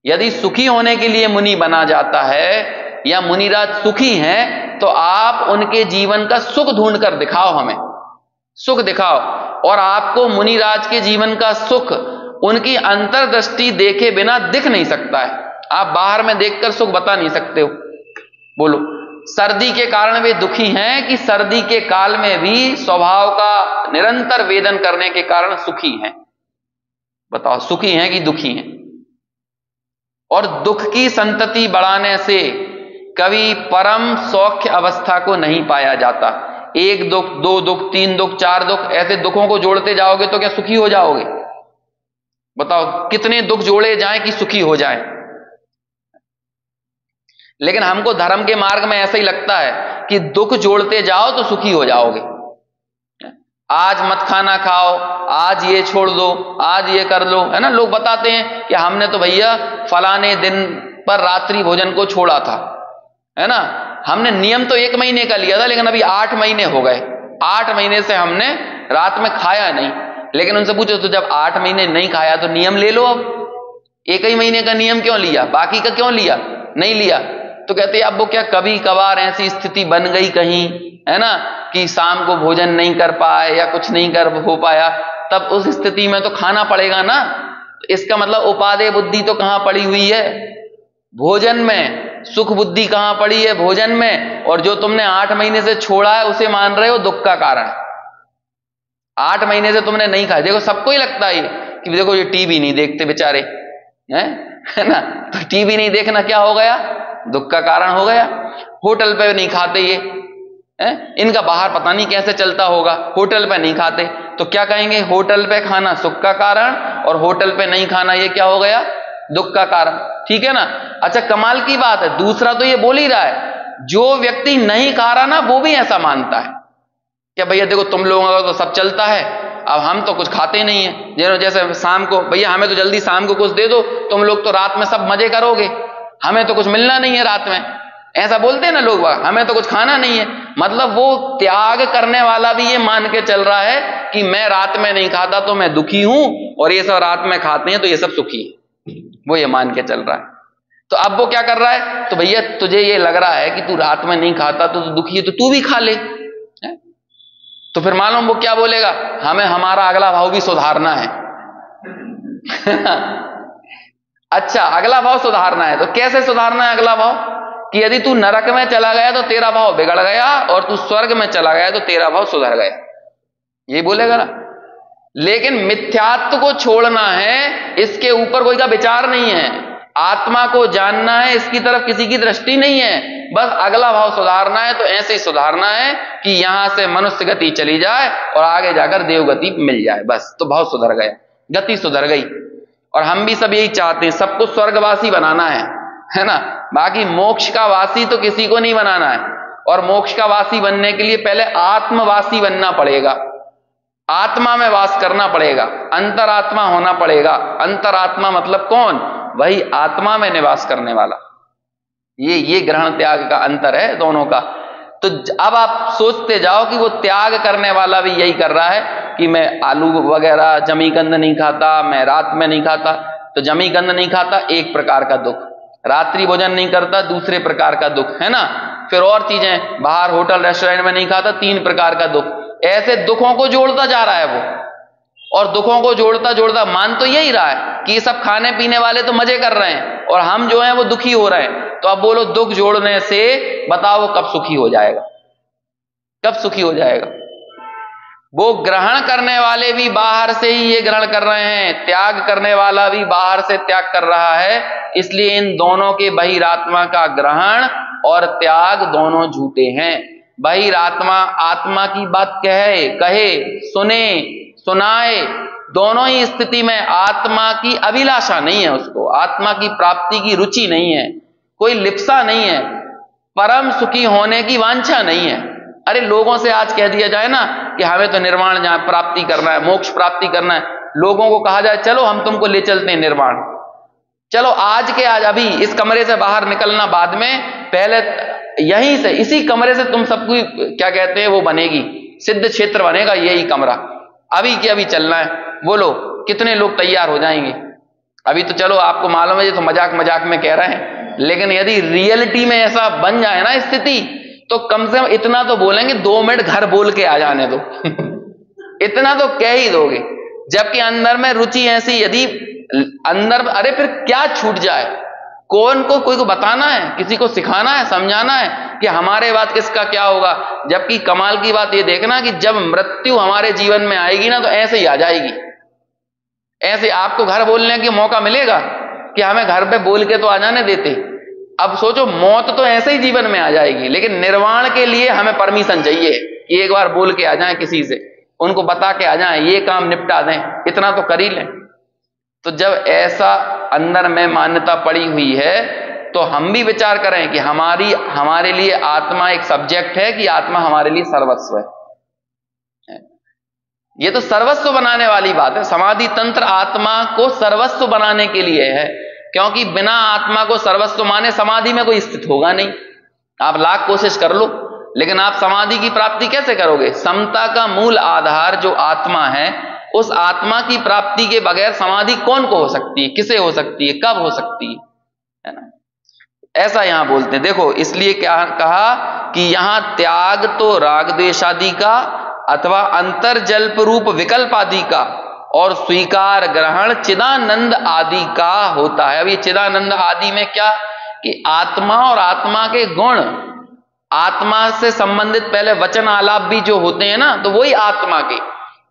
यदि सुखी होने के लिए मुनि बना जाता है या मुनिराज सुखी हैं तो आप उनके जीवन का सुख ढूंढ कर दिखाओ, हमें सुख दिखाओ। और आपको मुनिराज के जीवन का सुख उनकी अंतर्दृष्टि देखे बिना दिख नहीं सकता है, आप बाहर में देखकर सुख बता नहीं सकते हो। बोलो, सर्दी के कारण वे दुखी हैं कि सर्दी के काल में भी स्वभाव का निरंतर वेदन करने के कारण सुखी हैं? बताओ, सुखी हैं कि दुखी हैं? और दुख की संतति बढ़ाने से कभी परम सौख्य अवस्था को नहीं पाया जाता। एक दुख, दो दुख, तीन दुख, चार दुख, ऐसे दुखों को जोड़ते जाओगे तो क्या सुखी हो जाओगे? बताओ, कितने दुख जोड़े जाएं कि सुखी हो जाएं? लेकिन हमको धर्म के मार्ग में ऐसा ही लगता है कि दुख जोड़ते जाओ तो सुखी हो जाओगे। आज मत खाना खाओ, आज ये छोड़ दो, आज ये कर लो, है ना। लोग बताते हैं कि हमने तो भैया फलाने दिन पर रात्रि भोजन को छोड़ा था, है ना। हमने नियम तो 1 महीने का लिया था, लेकिन अभी 8 महीने हो गए, 8 महीने से हमने रात में खाया नहीं। लेकिन उनसे पूछो तो जब 8 महीने नहीं खाया तो नियम ले लो, अब 1 ही महीने का नियम क्यों लिया, बाकी का क्यों लिया? नहीं लिया। तो कहते हैं अब वो क्या कभी कभार ऐसी स्थिति बन गई कहीं, है ना, कि शाम को भोजन नहीं कर पाए या कुछ नहीं कर हो पाया, तब उस स्थिति में तो खाना पड़ेगा ना। तो इसका मतलब उपादेय बुद्धि तो कहां पड़ी हुई है? भोजन में। सुख बुद्धि कहां पड़ी है? भोजन में। और जो तुमने 8 महीने से छोड़ा है उसे मान रहे हो दुख का कारण। 8 महीने से तुमने नहीं खाया। देखो, सबको ही लगता है कि देखो ये टीवी नहीं देखते बेचारे, है ना, तो टीवी नहीं देखना क्या हो गया? दुख का कारण हो गया। होटल पे नहीं खाते ये, इनका बाहर पता नहीं कैसे चलता होगा, होटल पे नहीं खाते, तो क्या कहेंगे? होटल पे खाना सुख का कारण और होटल पे नहीं खाना ये क्या हो गया? दुख का कारण। ठीक है ना। अच्छा, कमाल की बात है, दूसरा तो ये बोल ही रहा है, जो व्यक्ति नहीं खा रहा ना वो भी ऐसा मानता है क्या भैया देखो तुम लोगों का तो सब चलता है, अब हम तो कुछ खाते नहीं है। जैसे शाम को भैया हमें तो जल्दी शाम को कुछ दे दो, तुम लोग तो रात में सब मजे करोगे, हमें तो कुछ मिलना नहीं है रात में, ऐसा बोलते हैं ना लोग, हमें तो कुछ खाना नहीं है। मतलब वो त्याग करने वाला भी ये मान के चल रहा है कि मैं रात में नहीं खाता तो मैं दुखी हूं, और ये सब रात में खाते हैं तो ये सब सुखी है, वो ये मान के चल रहा है। तो अब वो क्या कर रहा है? तो भैया तुझे ये लग रहा है कि तू रात में नहीं खाता तो दुखी है, तो तू भी खा ले। तो फिर मालूम वो क्या बोलेगा? हमें हमारा अगला भाव भी सुधारना है। अच्छा, अगला भाव सुधारना है, तो कैसे सुधारना है अगला भाव? कि यदि तू नरक में चला गया तो तेरा भाव बिगड़ गया, और तू स्वर्ग में चला गया तो तेरा भाव सुधर गया, ये बोलेगा ना। लेकिन मिथ्यात्व को छोड़ना है, इसके ऊपर कोई का विचार नहीं है, आत्मा को जानना है, इसकी तरफ किसी की दृष्टि नहीं है, बस अगला भाव सुधारना है। तो ऐसे ही सुधारना है कि यहां से मनुष्य गति चली जाए और आगे जाकर देवगति मिल जाए, बस तो भाव सुधर गया, गति सुधर गई। और हम भी सब यही चाहते हैं, सबको स्वर्गवासी बनाना है ना। बाकी मोक्ष का वासी तो किसी को नहीं बनाना है, और मोक्ष का वासी बनने के लिए पहले आत्मवासी बनना पड़ेगा, आत्मा में वास करना पड़ेगा, अंतरात्मा होना पड़ेगा। अंतरात्मा मतलब कौन? वही आत्मा में निवास करने वाला। ये ग्रहण त्याग का अंतर है दोनों का। तो अब आप सोचते जाओ कि वो त्याग करने वाला भी यही कर रहा है कि मैं आलू वगैरह जमीकंद नहीं खाता, मैं रात में नहीं खाता। तो जमीकंद नहीं खाता एक प्रकार का दुख, रात्रि भोजन नहीं करता दूसरे प्रकार का दुख, है ना। फिर और चीजें, बाहर होटल रेस्टोरेंट में नहीं खाता 3 प्रकार का दुख। ऐसे दुखों को जोड़ता जा रहा है वो, और दुखों को जोड़ता जोड़ता मान तो यही रहा है कि ये सब खाने पीने वाले तो मजे कर रहे हैं और हम जो हैं वो दुखी हो रहे हैं। तो अब बोलो, दुख जोड़ने से बताओ वो कब सुखी हो जाएगा? कब सुखी हो जाएगा? वो ग्रहण करने वाले भी बाहर से ही ये ग्रहण कर रहे हैं, त्याग करने वाला भी बाहर से त्याग कर रहा है। इसलिए इन दोनों के बहिरात्मा का ग्रहण और त्याग दोनों झूठे हैं। बहिरात्मा आत्मा की बात कहे सुने सुनाए, दोनों ही स्थिति में आत्मा की अभिलाषा नहीं है, उसको आत्मा की प्राप्ति की रुचि नहीं है, कोई लिप्सा नहीं है, परम सुखी होने की वांछा नहीं है। अरे लोगों से आज कह दिया जाए ना कि हमें तो निर्वाण प्राप्ति करना है, मोक्ष प्राप्ति करना है, लोगों को कहा जाए चलो हम तुमको ले चलते हैं निर्वाण, चलो आज के आज अभी इस कमरे से बाहर निकलना बाद में, पहले यहीं से इसी कमरे से तुम सबको क्या कहते हैं वो बनेगी, सिद्ध क्षेत्र बनेगा, यही कमरा अभी के अभी चलना है, बोलो कितने लोग तैयार हो जाएंगे। अभी तो चलो आपको मालूम है ये तो मजाक मजाक में कह रहे हैं, लेकिन यदि रियलिटी में ऐसा बन जाए ना स्थिति, तो कम से कम इतना तो बोलेंगे 2 मिनट घर बोल के आ जाने दो इतना तो कह ही दोगे, जबकि अंदर में रुचि ऐसी, यदि अंदर अरे फिर क्या छूट जाए, कौन को कोई को बताना है, किसी को सिखाना है, समझाना है कि हमारे बाद किसका क्या होगा। जबकि कमाल की बात ये देखना कि जब मृत्यु हमारे जीवन में आएगी ना तो ऐसे ही आ जाएगी, ऐसे आपको घर बोलने की मौका मिलेगा कि हमें घर पे बोल के तो आ जाने देते। अब सोचो मौत तो ऐसे ही जीवन में आ जाएगी, लेकिन निर्वाण के लिए हमें परमिशन चाहिए कि एक बार बोल के आ जाएं, किसी से उनको बता के आ जाएं, ये काम निपटा दें, इतना तो कर ही लें। तो जब ऐसा अंदर में मान्यता पड़ी हुई है तो हम भी विचार करें कि हमारे लिए आत्मा एक सब्जेक्ट है कि आत्मा हमारे लिए सर्वस्व है। ये तो सर्वस्व बनाने वाली बात है। समाधि तंत्र आत्मा को सर्वस्व बनाने के लिए है, क्योंकि बिना आत्मा को सर्वस्व माने समाधि में कोई स्थित होगा नहीं। आप लाख कोशिश कर लो, लेकिन आप समाधि की प्राप्ति कैसे करोगे? समता का मूल आधार जो आत्मा है, उस आत्मा की प्राप्ति के बगैर समाधि कौन को हो सकती है, किसे हो सकती है, कब हो सकती है ना? ऐसा यहां बोलते हैं। देखो इसलिए क्या कहा कि यहां त्याग तो राग द्वेष आदि का अथवा अंतर्जल्प रूप विकल्प आदि का और स्वीकार ग्रहण चिदानंद आदि का होता है। अब ये चिदानंद आदि में क्या कि आत्मा और आत्मा के गुण, आत्मा से संबंधित पहले वचन आलाप भी जो होते हैं ना, तो वही आत्मा के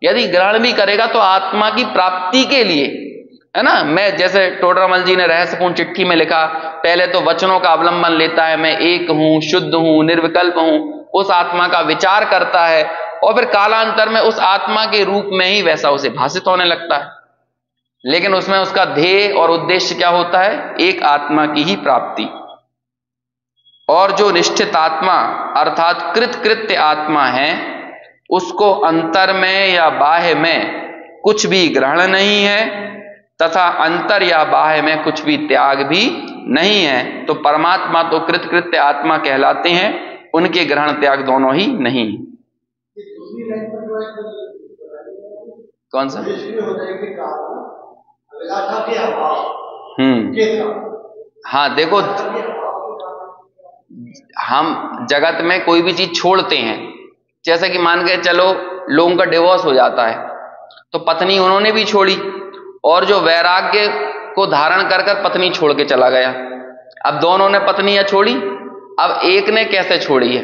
यदि ग्रहण भी करेगा तो आत्मा की प्राप्ति के लिए है ना। मैं जैसे टोडरमल जी ने रहस्यपूर्ण चिट्ठी में लिखा, पहले तो वचनों का अवलंबन लेता है, मैं एक हूं, शुद्ध हूं, निर्विकल्प हूं, उस आत्मा का विचार करता है और फिर कालांतर में उस आत्मा के रूप में ही वैसा उसे भाषित होने लगता है। लेकिन उसमें उसका ध्येय और उद्देश्य क्या होता है? एक आत्मा की ही प्राप्ति। और जो निश्चित आत्मा अर्थात कृतकृत्य आत्मा है, उसको अंतर में या बाह्य में कुछ भी ग्रहण नहीं है तथा अंतर या बाह्य में कुछ भी त्याग भी नहीं है। तो परमात्मा तो कृतकृत्य आत्मा कहलाते हैं, उनके ग्रहण त्याग दोनों ही नहीं। कौन सा? हाँ देखो, हम जगत में कोई भी चीज छोड़ते हैं, जैसे कि मान के चलो लोगों का डिवोर्स हो जाता है, तो पत्नी उन्होंने भी छोड़ी और जो वैराग्य को धारण कर कर पत्नी छोड़ के चला गया। अब दोनों ने पत्नियां छोड़ी, अब एक ने कैसे छोड़ी है?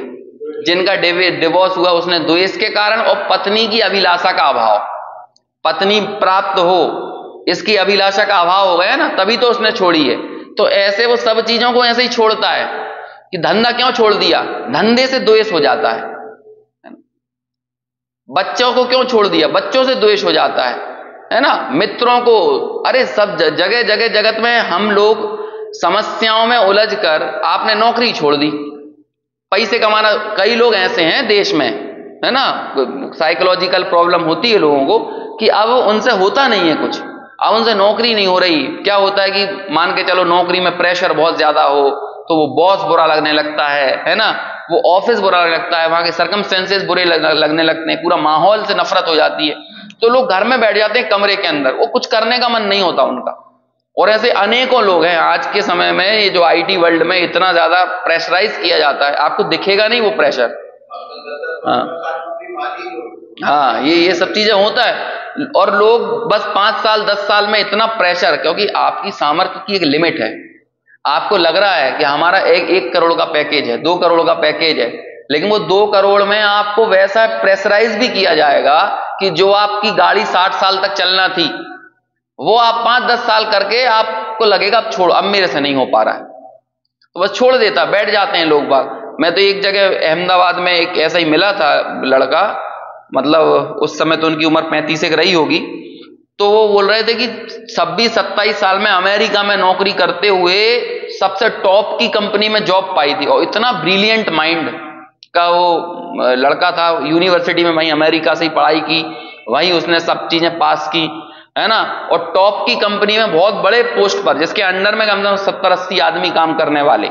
जिनका डिवोर्स हुआ उसने द्वेष के कारण और पत्नी की अभिलाषा का अभाव, पत्नी प्राप्त हो इसकी अभिलाषा का अभाव हो गया ना, तभी तो उसने छोड़ी है। तो ऐसे वो सब चीजों को ऐसे ही छोड़ता है कि धंधा क्यों छोड़ दिया? धंधे से द्वेष हो जाता है। बच्चों को क्यों छोड़ दिया? बच्चों से द्वेष हो जाता है ना। मित्रों को, अरे सब जगह जगह जगत में हम लोग समस्याओं में उलझकर आपने नौकरी छोड़ दी, पैसे कमाना। कई लोग ऐसे हैं देश में, है ना, साइकोलॉजिकल प्रॉब्लम होती है लोगों को कि अब उनसे होता नहीं है कुछ, अब उनसे नौकरी नहीं हो रही। क्या होता है कि मान के चलो नौकरी में प्रेशर बहुत ज्यादा हो तो वो बॉस बुरा लगने लगता है ना, वो ऑफिस बुरा लगता है, वहां के सर्कमस्टेंसेस बुरे लगने लगते हैं, पूरा माहौल से नफरत हो जाती है, तो लोग घर में बैठ जाते हैं कमरे के अंदर, वो कुछ करने का मन नहीं होता उनका। और ऐसे अनेकों लोग हैं आज के समय में, ये जो आईटी वर्ल्ड में इतना ज्यादा प्रेशराइज किया जाता है, आपको दिखेगा नहीं वो प्रेशर। हाँ, ये सब चीजें होता है और लोग बस 5 साल 10 साल में इतना प्रेशर, क्योंकि आपकी सामर्थ्य की एक लिमिट है। आपको लग रहा है कि हमारा 1 करोड़ का पैकेज है, 2 करोड़ का पैकेज है, लेकिन वो 2 करोड़ में आपको वैसा प्रेशराइज भी किया जाएगा कि जो आपकी गाड़ी 60 साल तक चलना थी, वो आप 5-10 साल करके आपको लगेगा अब छोड़, अब मेरे से नहीं हो पा रहा है, तो बस छोड़ देता, बैठ जाते हैं लोग बाग। मैं तो एक जगह अहमदाबाद में एक ऐसा ही मिला था लड़का, मतलब उस समय तो उनकी उम्र 35 एक रही होगी, तो वो बोल रहे थे कि 26-27 साल में अमेरिका में नौकरी करते हुए सबसे टॉप की कंपनी में जॉब पाई थी, और इतना ब्रिलियंट माइंड का वो लड़का था, यूनिवर्सिटी में वहीं अमेरिका से ही पढ़ाई की, वहीं उसने सब चीजें पास की, है ना, और टॉप की कंपनी में बहुत बड़े पोस्ट पर, जिसके अंडर में कम से कम 70-80 आदमी काम करने वाले।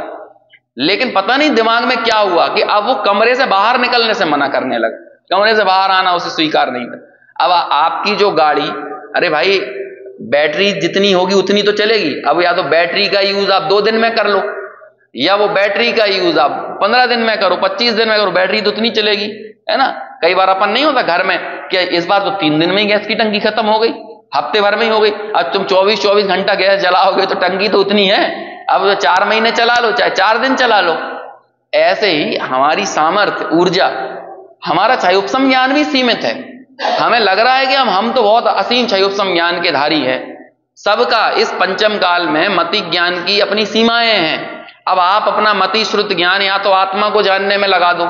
लेकिन पता नहीं दिमाग में क्या हुआ कि अब वो कमरे से बाहर निकलने से मना करने लगा, कमरे से बाहर आना उसे स्वीकार नहीं था। अब आपकी जो गाड़ी, अरे भाई बैटरी जितनी होगी उतनी तो चलेगी, अब या तो बैटरी का यूज आप 2 दिन में कर लो, या वो बैटरी का यूज आप 15 दिन में करो, 25 दिन में करो, बैटरी तो उतनी चलेगी, है ना। कई बार अपन नहीं होता घर में कि इस बार तो 3 दिन में ही गैस की टंकी खत्म हो गई, हफ्ते भर में ही हो गई। अब तुम 24-24 घंटा गैस जलाओगे तो टंकी तो उतनी है, अब 4 महीने चला लो, चाहे 4 दिन चला लो। ऐसे ही हमारी सामर्थ्य, ऊर्जा, हमारा क्षयोपम ज्ञान भी सीमित है। हमें लग रहा है कि हम तो बहुत असीम क्षयोपम ज्ञान के धारी है। सबका इस पंचम काल में मति ज्ञान की अपनी सीमाएं हैं। अब आप अपना मति श्रुत ज्ञान या तो आत्मा को जानने में लगा दो,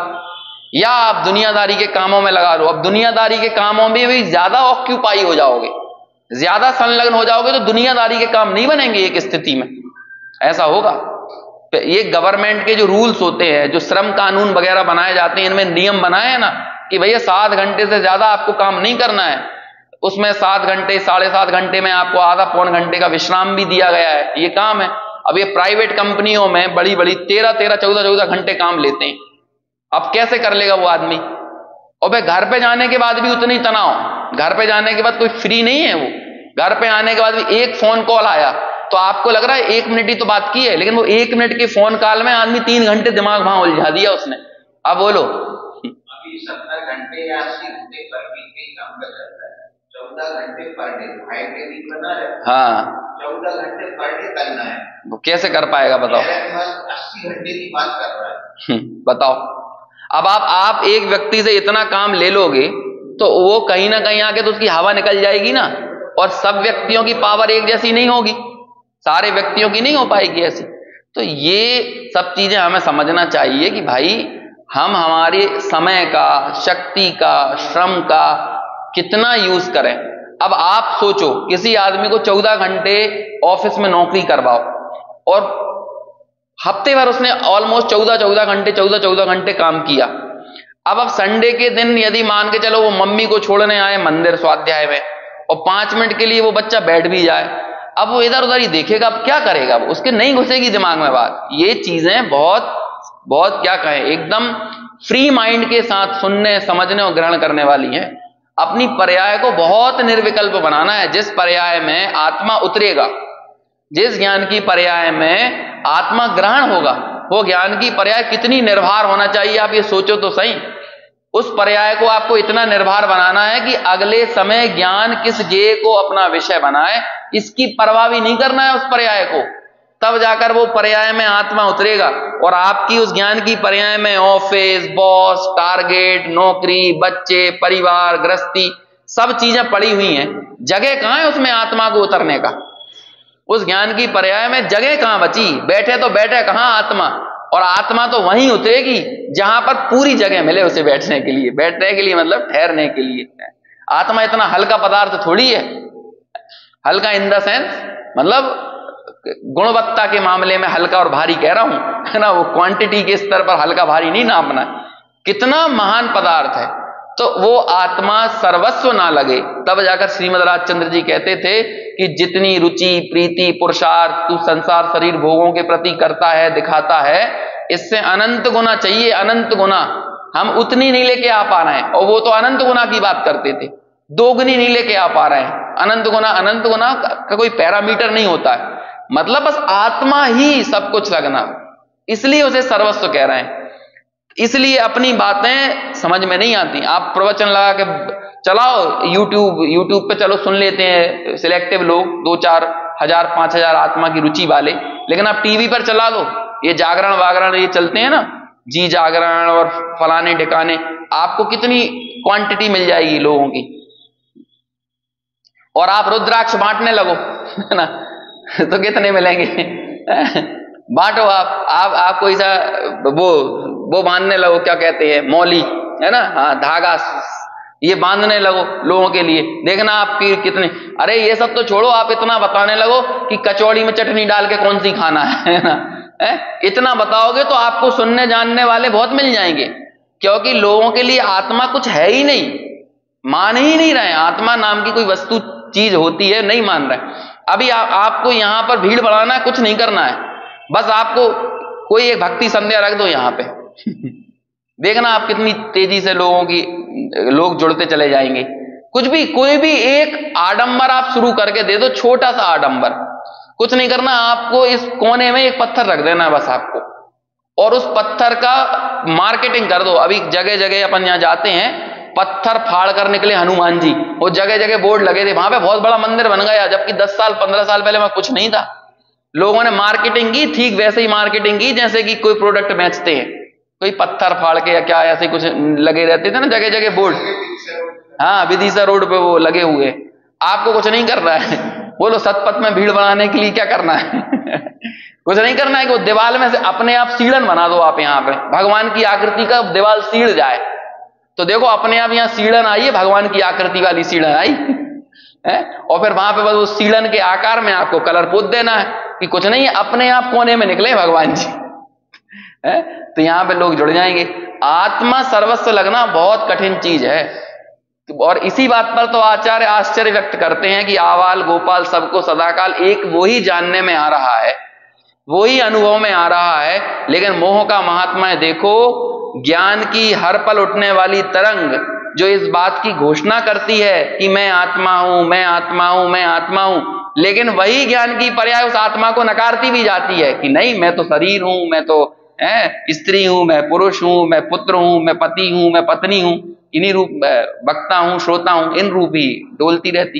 या आप दुनियादारी के कामों में लगा दो। अब दुनियादारी के कामों में भी ज्यादा ऑक्यूपाई हो जाओगे, ज्यादा संलग्न हो जाओगे तो दुनियादारी के काम नहीं बनेंगे एक स्थिति में, ऐसा होगा। ये गवर्नमेंट के जो रूल्स होते हैं, जो श्रम कानून वगैरह बनाए जाते हैं, इनमें नियम बनाए हैं ना कि भैया 7 घंटे से ज्यादा आपको काम नहीं करना है, उसमें 7 घंटे 7.5 घंटे में आपको आधा पौन घंटे का विश्राम भी दिया गया है, ये काम है। अब ये प्राइवेट कंपनियों में बड़ी बड़ी 13-13, 14-14 घंटे काम लेते हैं। अब कैसे कर लेगा वो आदमी? और भाई घर पे जाने के बाद भी उतनी तनाव, घर पे जाने के बाद कोई फ्री नहीं है वो, घर पे आने के बाद भी एक फोन कॉल आया तो आपको लग रहा है 1 मिनट ही तो बात की है, लेकिन वो 1 मिनट के फोन कॉल में आदमी 3 घंटे दिमाग वहां उलझा दिया उसने। अब बोलो, अभी 70 घंटे या 80 घंटे पर वीक पे काम कर जाता है, 14 घंटे पर डे, 2.5 डे वीक बना है। हाँ 14 घंटे पर डे करना है, वो कैसे कर पाएगा बताओ? 80 घंटे की बात कर रहा है। बताओ। अब आप एक व्यक्ति से इतना काम ले लोगे तो वो कहीं ना कहीं आके तो उसकी हवा निकल जाएगी ना, और सब व्यक्तियों की पावर एक जैसी नहीं होगी, सारे व्यक्तियों की नहीं हो पाएगी ऐसी। तो ये सब चीजें हमें समझना चाहिए कि भाई हम हमारे समय का, शक्ति का, श्रम का कितना यूज करें। अब आप सोचो, किसी आदमी को 14 घंटे ऑफिस में नौकरी करवाओ और हफ्ते भर उसने ऑलमोस्ट 14 घंटे काम किया। अब संडे के दिन यदि मान के चलो वो मम्मी को छोड़ने आए मंदिर स्वाध्याय में और 5 मिनट के लिए वो बच्चा बैठ भी जाए, अब वो इधर उधर ही देखेगा, अब क्या करेगा वो, उसके नहीं घुसेगी दिमाग में बात। ये चीजें बहुत बहुत क्या कहें, एकदम फ्री माइंड के साथ सुनने, समझने और ग्रहण करने वाली हैं। अपनी पर्याय को बहुत निर्विकल्प बनाना है। जिस पर्याय में आत्मा उतरेगा, जिस ज्ञान की पर्याय में आत्मा ग्रहण होगा, वो ज्ञान की पर्याय कितनी निर्भर होना चाहिए आप ये सोचो तो सही। उस पर्याय को आपको इतना निर्भर बनाना है कि अगले समय ज्ञान किस गेय को अपना विषय बनाए, इसकी परवाह भी नहीं करना है उस पर्याय को। तब जाकर वो पर्याय में आत्मा उतरेगा और आपकी उस ज्ञान की पर्याय में ऑफिस, बॉस, टारगेट, नौकरी, बच्चे, परिवार, गृहस्थी, सब चीजें पड़ी हुई हैं। जगह कहां है उसमें आत्मा को उतरने का? उस ज्ञान की पर्याय में जगह कहां बची? बैठे तो बैठे कहां आत्मा, और आत्मा तो वहीं उतरेगी जहां पर पूरी जगह मिले उसे बैठने के लिए। बैठने के लिए मतलब ठहरने के लिए। आत्मा इतना हल्का पदार्थ थोड़ी है। हल्का इन द सेंस मतलब गुणवत्ता के मामले में हल्का और भारी कह रहा हूं, है ना, वो क्वांटिटी के स्तर पर हल्का भारी नहीं नापना। कितना महान पदार्थ है। तो वो आत्मा सर्वस्व ना लगे, तब जाकर श्रीमद राजचंद्र जी कहते थे कि जितनी रुचि, प्रीति, पुरुषार्थ तू संसार शरीर भोगों के प्रति करता है, दिखाता है, इससे अनंत गुना चाहिए, अनंत गुना। हम उतनी नहीं लेके आ पा रहे हैं, और वो तो अनंत गुना की बात करते थे, दोगुनी नहीं लेके आ पा रहे हैं। अनंत गुना का कोई पैरामीटर नहीं होता है, मतलब बस आत्मा ही सब कुछ लगना, इसलिए उसे सर्वस्व कह रहे हैं। इसलिए अपनी बातें समझ में नहीं आती। आप प्रवचन लगा के चलाओ, यूट्यूब पे चलो सुन लेते हैं सिलेक्टिव लोग, 2-4 हजार 5 हजार आत्मा की रुचि वाले, लेकिन आप टीवी पर चला दो, ये जागरण वागरण ये चलते हैं ना, जी जागरण और फलाने ठिकाने, आपको कितनी क्वांटिटी मिल जाएगी लोगों की। और आप रुद्राक्ष बांटने लगो, है ना, तो कितने मिलेंगे? बांटो आप कोई सा वो वो बांधने लगो, क्या कहते हैं, मौली, है ना, हाँ, धागा, ये बांधने लगो लोगों के लिए, देखना आपकी कितने। अरे ये सब तो छोड़ो, आप इतना बताने लगो कि कचौड़ी में चटनी डाल के कौन सी खाना है ना, इतना बताओगे तो आपको सुनने जानने वाले बहुत मिल जाएंगे, क्योंकि लोगों के लिए आत्मा कुछ है ही नहीं, मान ही नहीं रहे, आत्मा नाम की कोई वस्तु चीज होती है नहीं मान रहे। अभी आपको यहां पर भीड़ बढ़ाना है, कुछ नहीं करना है, बस आपको कोई एक भक्ति संध्या रख दो यहां पे देखना आप कितनी तेजी से लोग जुड़ते चले जाएंगे। कुछ भी, कोई भी एक आडंबर आप शुरू करके दे दो, छोटा सा आडंबर, कुछ नहीं करना, आपको इस कोने में एक पत्थर रख देना है बस आपको, और उस पत्थर का मार्केटिंग कर दो। अभी जगह जगह अपन यहां जाते हैं, पत्थर फाड़ कर निकले हनुमान जी, वो जगह जगह बोर्ड लगे थे, वहां पे बहुत बड़ा मंदिर बन गया, जबकि 10 साल 15 साल पहले वहां कुछ नहीं था। लोगों ने मार्केटिंग की, ठीक वैसे ही मार्केटिंग की जैसे कि कोई प्रोडक्ट बेचते हैं, कोई पत्थर फाड़ के या क्या ऐसे कुछ लगे रहते थे ना जगह जगह बोर्ड, हाँ, विदिशा रोड पे वो लगे हुए। आपको कुछ नहीं करना है, बोलो सतपथ में भीड़ बनाने के लिए क्या करना है कुछ नहीं करना है कि वो दीवार में से अपने आप सीढ़न बना दो। आप यहाँ पे भगवान की आकृति का दीवार सीढ़ जाए तो देखो अपने आप यहाँ सीढ़न आई है, भगवान की आकृति वाली सीढ़न आई है, और फिर वहां पे बस उस सीढ़न के आकार में आपको कलर पोत देना है कि कुछ नहीं है, अपने आप कोने में निकले भगवान जी है। तो यहां पे लोग जुड़ जाएंगे। आत्मा सर्वस्व लगना बहुत कठिन चीज है, और इसी बात पर तो आचार्य आश्चर्य व्यक्त करते हैं कि आवाल गोपाल सबको सदाकाल एक वो ही जानने में आ रहा है, वो ही अनुभव में आ रहा है, लेकिन मोह का महात्मा है। देखो ज्ञान की हर पल उठने वाली तरंग जो इस बात की घोषणा करती है कि मैं आत्मा हूं, मैं आत्मा हूं, मैं आत्मा हूं, लेकिन वही ज्ञान की पर्याय उस आत्मा को नकारती भी जाती है कि नहीं, मैं तो शरीर हूं, मैं तो स्त्री हूं, मैं पुरुष हूं, मैं पुत्र हूं, मैं पति हूं, मैं पत्नी हूं, इन्हीं रूप वक्ता हूं, श्रोता हूं, इन रूप ही डोलती रहती।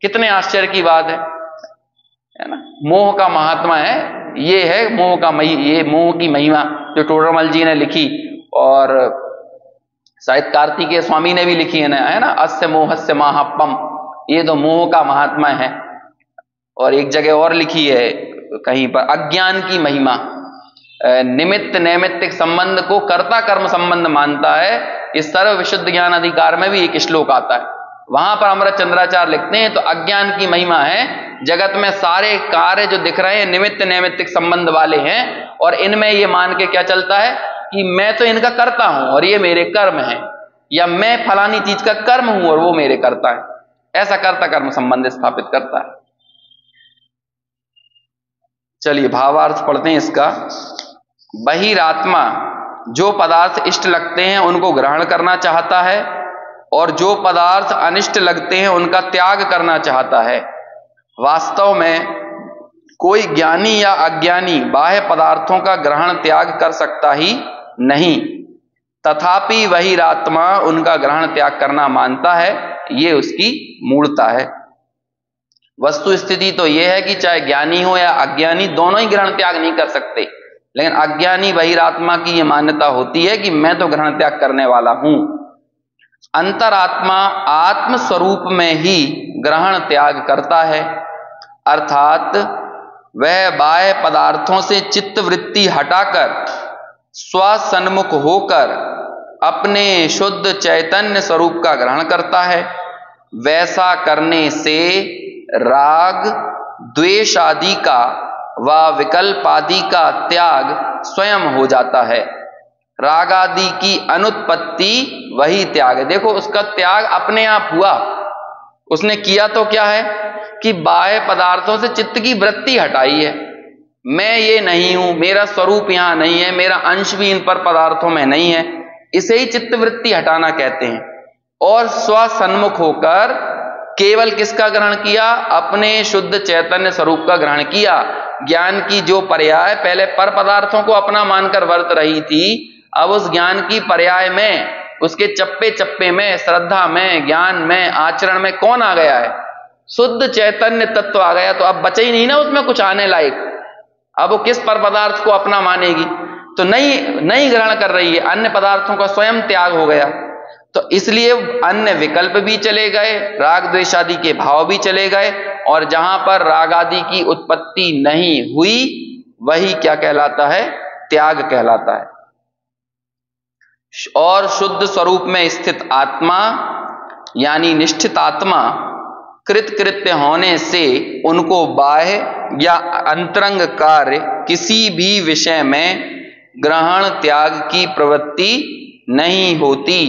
कितने आश्चर्य की बात है ना। मोह का महात्मा है, ये है मोह का ये मोह की महिमा जो टोडरमल जी ने लिखी, और शायद कार्तिकेय स्वामी ने भी लिखी है ना, अस्य मोहस्य महापम, ये तो मोह का महात्मा है। और एक जगह और लिखी है कहीं पर, अज्ञान की महिमा, निमित्त नैमित्तिक संबंध को कर्ता कर्म संबंध मानता है। इस सर्व विशुद्ध ज्ञान अधिकार में भी एक श्लोक आता है, वहां पर अमृत चंद्राचार्य लिखते हैं, तो अज्ञान की महिमा है, जगत में सारे कार्य जो दिख रहे हैं निमित्त नैमित्तिक संबंध वाले हैं, और इनमें ये मान के क्या चलता है कि मैं तो इनका करता हूं और ये मेरे कर्म है, या मैं फलानी चीज का कर्म हूं और वो मेरे कर्ता है। ऐसा कर्ता कर्म संबंध स्थापित करता है। चलिए भावार्थ पढ़ते हैं इसका। बहिरात्मा जो पदार्थ इष्ट लगते हैं उनको ग्रहण करना चाहता है, और जो पदार्थ अनिष्ट लगते हैं उनका त्याग करना चाहता है। वास्तव में कोई ज्ञानी या अज्ञानी बाह्य पदार्थों का ग्रहण त्याग कर सकता ही नहीं, तथापि बहिरात्मा उनका ग्रहण त्याग करना मानता है, ये उसकी मूलता है। वस्तु स्थिति तो यह है कि चाहे ज्ञानी हो या अज्ञानी, दोनों ही ग्रहण त्याग नहीं कर सकते, लेकिन अज्ञानी बहिरात्मा की यह मान्यता होती है कि मैं तो ग्रहण त्याग करने वाला हूं। अंतरात्मा आत्म स्वरूप में ही ग्रहण त्याग करता है, अर्थात वह बाह्य पदार्थों से चित्त वृत्ति हटाकर स्वसन्मुख होकर अपने शुद्ध चैतन्य स्वरूप का ग्रहण करता है। वैसा करने से राग द्वेष आदि का व विकल्प आदि का त्याग स्वयं हो जाता है। राग आदि की अनुत्पत्ति वही त्याग है। देखो उसका त्याग अपने आप हुआ, उसने किया तो क्या है कि बाह्य पदार्थों से चित्त की वृत्ति हटाई है। मैं ये नहीं हूं, मेरा स्वरूप यहां नहीं है, मेरा अंश भी इन पर पदार्थों में नहीं है, इसे ही चित्त वृत्ति हटाना कहते हैं। और स्वसन्मुख होकर केवल किसका ग्रहण किया? अपने शुद्ध चैतन्य स्वरूप का ग्रहण किया। ज्ञान की जो पर्याय पहले पर पदार्थों को अपना मानकर वर्त रही थी, अब उस ज्ञान की पर्याय में, उसके चप्पे चप्पे में, श्रद्धा में, ज्ञान में, आचरण में कौन आ गया है? शुद्ध चैतन्य तत्व आ गया। तो अब बचे ही नहीं ना उसमें कुछ आने लायक। अब वो किस पर पदार्थ को अपना मानेगी? तो नहीं ग्रहण कर रही है, अन्य पदार्थों का स्वयं त्याग हो गया। तो इसलिए अन्य विकल्प भी चले गए, राग द्वेष आदि के भाव भी चले गए, और जहां पर राग आदि की उत्पत्ति नहीं हुई वही क्या कहलाता है? त्याग कहलाता है। और शुद्ध स्वरूप में स्थित आत्मा यानी निष्ठित आत्मा कृतकृत्य होने से उनको बाह्य या अंतरंग कार्य किसी भी विषय में ग्रहण त्याग की प्रवृत्ति नहीं होती।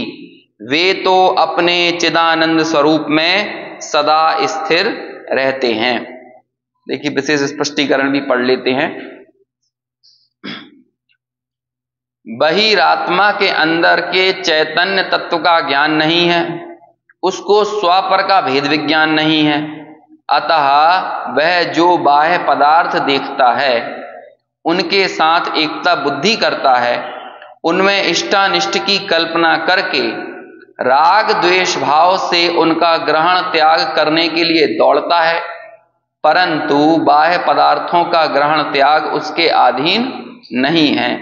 वे तो अपने चिदानंद स्वरूप में सदा स्थिर रहते हैं। देखिए विशेष स्पष्टीकरण भी पढ़ लेते हैं। बहिरात्मा के अंदर के चैतन्य तत्व का ज्ञान नहीं है, उसको स्वपर का भेद विज्ञान नहीं है, अतः वह जो बाह्य पदार्थ देखता है उनके साथ एकता बुद्धि करता है, उनमें इष्टानिष्ट की कल्पना करके राग द्वेष भाव से उनका ग्रहण त्याग करने के लिए दौड़ता है, परंतु बाह्य पदार्थों का ग्रहण त्याग उसके अधीन नहीं है।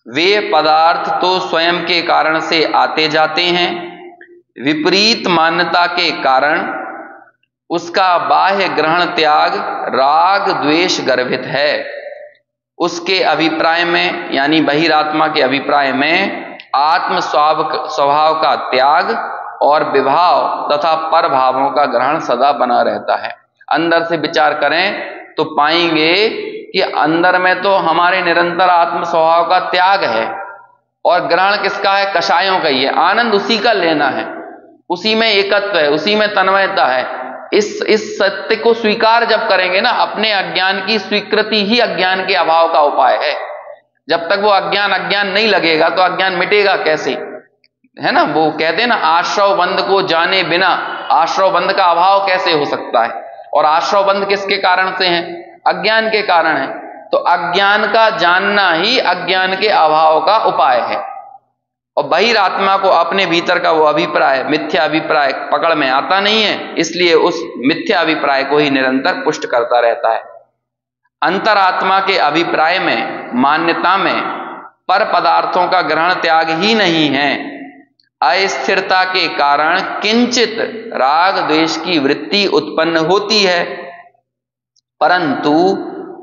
वे पदार्थ तो स्वयं के कारण से आते जाते हैं, विपरीत मान्यता के कारण उसका बाह्य ग्रहण त्याग राग द्वेष गर्भित है। उसके अभिप्राय में यानी बहिरात्मा के अभिप्राय में आत्म स्वभाव का त्याग और विभाव तथा परभावों का ग्रहण सदा बना रहता है। अंदर से विचार करें तो पाएंगे कि अंदर में तो हमारे निरंतर आत्म स्वभाव का त्याग है और ग्रहण किसका है? कषायों का ही है। आनंद उसी का लेना है, उसी में एकत्व है, उसी में तन्मयता है। इस सत्य को स्वीकार जब करेंगे ना, अपने अज्ञान की स्वीकृति ही अज्ञान के अभाव का उपाय है। जब तक वो अज्ञान नहीं लगेगा तो अज्ञान मिटेगा कैसे, है ना। वो कहते हैं ना, आश्रव बंध को जाने बिना आश्रव बंध का अभाव कैसे हो सकता है। और आश्रव बंध किसके कारण से है? अज्ञान के कारण है। तो अज्ञान का जानना ही अज्ञान के अभाव का उपाय है। और बहिरात्मा को अपने भीतर का वो अभिप्राय, मिथ्या अभिप्राय पकड़ में आता नहीं है, इसलिए उस मिथ्या अभिप्राय को ही निरंतर पुष्ट करता रहता है। अंतरात्मा के अभिप्राय में, मान्यता में पर पदार्थों का ग्रहण त्याग ही नहीं है। अस्थिरता के कारण किंचित राग द्वेष की वृत्ति उत्पन्न होती है, परंतु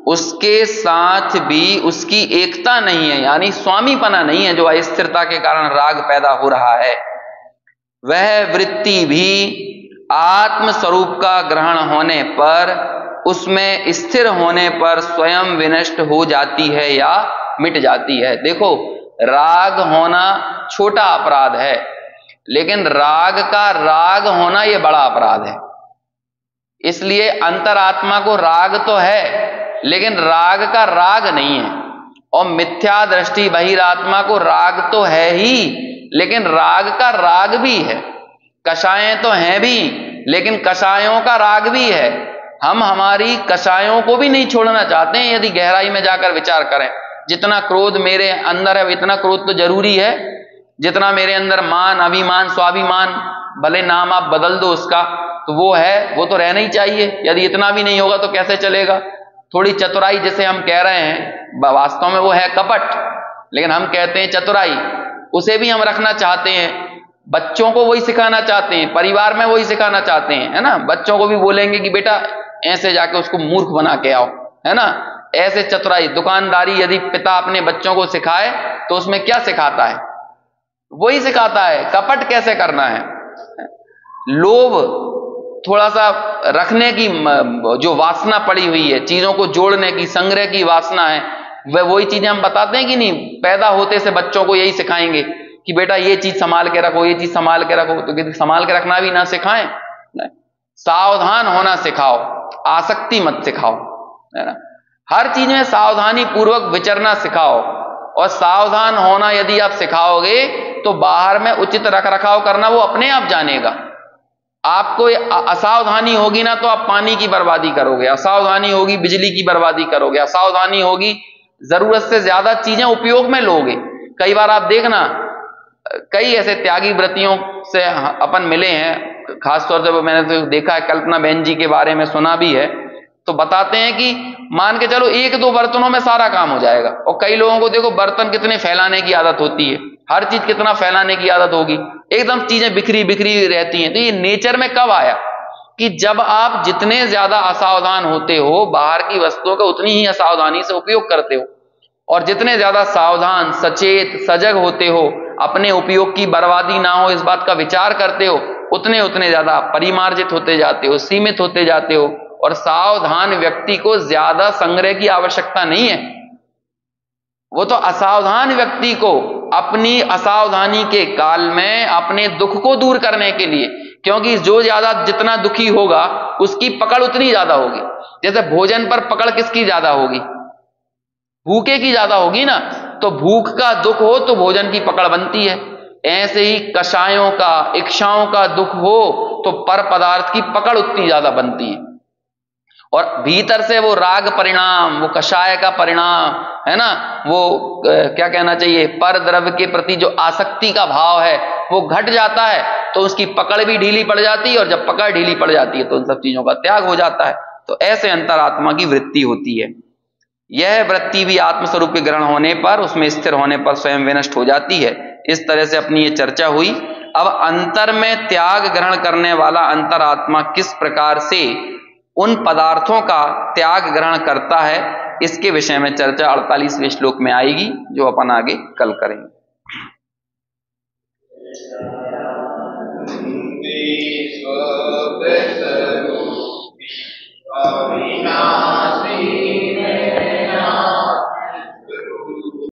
उसके साथ भी उसकी एकता नहीं है, यानी स्वामीपना नहीं है। जो अस्थिरता के कारण राग पैदा हो रहा है, वह वृत्ति भी आत्म स्वरूप का ग्रहण होने पर, उसमें स्थिर होने पर स्वयं विनष्ट हो जाती है या मिट जाती है। देखो, राग होना छोटा अपराध है, लेकिन राग का राग होना यह बड़ा अपराध है। इसलिए अंतरात्मा को राग तो है, लेकिन राग का राग नहीं है। और मिथ्या दृष्टि बहिरात्मा को राग तो है ही, लेकिन राग का राग भी है। कषायें तो हैं भी, लेकिन कषायों का राग भी है। हम हमारी कषायों को भी नहीं छोड़ना चाहते हैं। यदि गहराई में जाकर विचार करें, जितना क्रोध मेरे अंदर है इतना क्रोध तो जरूरी है, जितना मेरे अंदर मान, अभिमान, स्वाभिमान, भले नाम आप बदल दो उसका, तो वो है, वो तो रहना ही चाहिए। यदि इतना भी नहीं होगा तो कैसे चलेगा। थोड़ी चतुराई जिसे हम कह रहे हैं, वास्तव में वो है कपट, लेकिन हम कहते हैं चतुराई, उसे भी हम रखना चाहते हैं। बच्चों को वही सिखाना चाहते हैं, परिवार में वही सिखाना चाहते हैं, है ना। बच्चों को भी बोलेंगे कि बेटा ऐसे जाके उसको मूर्ख बना के आओ, है ना। ऐसे चतुराई, दुकानदारी यदि पिता अपने बच्चों को सिखाए तो उसमें क्या सिखाता है? वही सिखाता है कपट कैसे करना है। लोभ, थोड़ा सा रखने की जो वासना पड़ी हुई है, चीजों को जोड़ने की, संग्रह की वासना है, वह वही चीजें हम बताते हैं कि नहीं। पैदा होते से बच्चों को यही सिखाएंगे कि बेटा ये चीज संभाल के रखो, ये चीज संभाल के रखो। तो संभाल के रखना भी ना सिखाएं, सावधान होना सिखाओ, आसक्ति मत सिखाओ, है ना। हर चीज में सावधानी पूर्वक विचरना सिखाओ। और सावधान होना यदि आप सिखाओगे तो बाहर में उचित रख रखाव करना वो अपने आप जानेगा। आपको असावधानी होगी ना तो आप पानी की बर्बादी करोगे, असावधानी होगी बिजली की बर्बादी करोगे, असावधानी होगी जरूरत से ज्यादा चीजें उपयोग में लोगे। कई बार आप देखना, कई ऐसे त्यागी व्रतियों से अपन मिले हैं, खासतौर से मैंने तो देखा है, कल्पना बहन जी के बारे में सुना भी है। तो बताते हैं कि मान के चलो 1-2 बर्तनों में सारा काम हो जाएगा। और कई लोगों को देखो बर्तन कितने फैलाने की आदत होती है, हर चीज कितना फैलाने की आदत होगी, एकदम चीजें बिखरी बिखरी रहती हैं। तो ये नेचर में कब आया कि जब आप जितने ज्यादा असावधान होते हो, बाहर की वस्तुओं का उतनी ही असावधानी से उपयोग करते हो। और जितने ज्यादा सावधान, सचेत, सजग होते हो, अपने उपयोग की बर्बादी ना हो इस बात का विचार करते हो, उतने उतने ज्यादा परिमार्जित होते जाते हो, सीमित होते जाते हो। और सावधान व्यक्ति को ज्यादा संग्रह की आवश्यकता नहीं है। वो तो असावधान व्यक्ति को अपनी असावधानी के काल में अपने दुख को दूर करने के लिए, क्योंकि जो ज्यादा जितना दुखी होगा उसकी पकड़ उतनी ज्यादा होगी। जैसे भोजन पर पकड़ किसकी ज्यादा होगी? भूखे की ज्यादा होगी ना। तो भूख का दुख हो तो भोजन की पकड़ बनती है। ऐसे ही कषायों का, इच्छाओं का दुख हो तो पर पदार्थ की पकड़ उतनी ज्यादा बनती है। और भीतर से वो राग परिणाम, वो कषाय का परिणाम है ना, वो क्या कहना चाहिए, पर द्रव्य के प्रति जो आसक्ति का भाव है वो घट जाता है, तो उसकी पकड़ भी ढीली पड़ जाती है। और जब पकड़ ढीली पड़ जाती है तो उन सब चीजों का त्याग हो जाता है। तो ऐसे अंतरात्मा की वृत्ति होती है। यह वृत्ति भी आत्मस्वरूप के ग्रहण होने पर, उसमें स्थिर होने पर स्वयं विनष्ट हो जाती है। इस तरह से अपनी ये चर्चा हुई। अब अंतर में त्याग ग्रहण करने वाला अंतरात्मा किस प्रकार से उन पदार्थों का त्याग ग्रहण करता है, इसके विषय में चर्चा 48वें श्लोक में आएगी, जो अपन आगे कल करेंगे।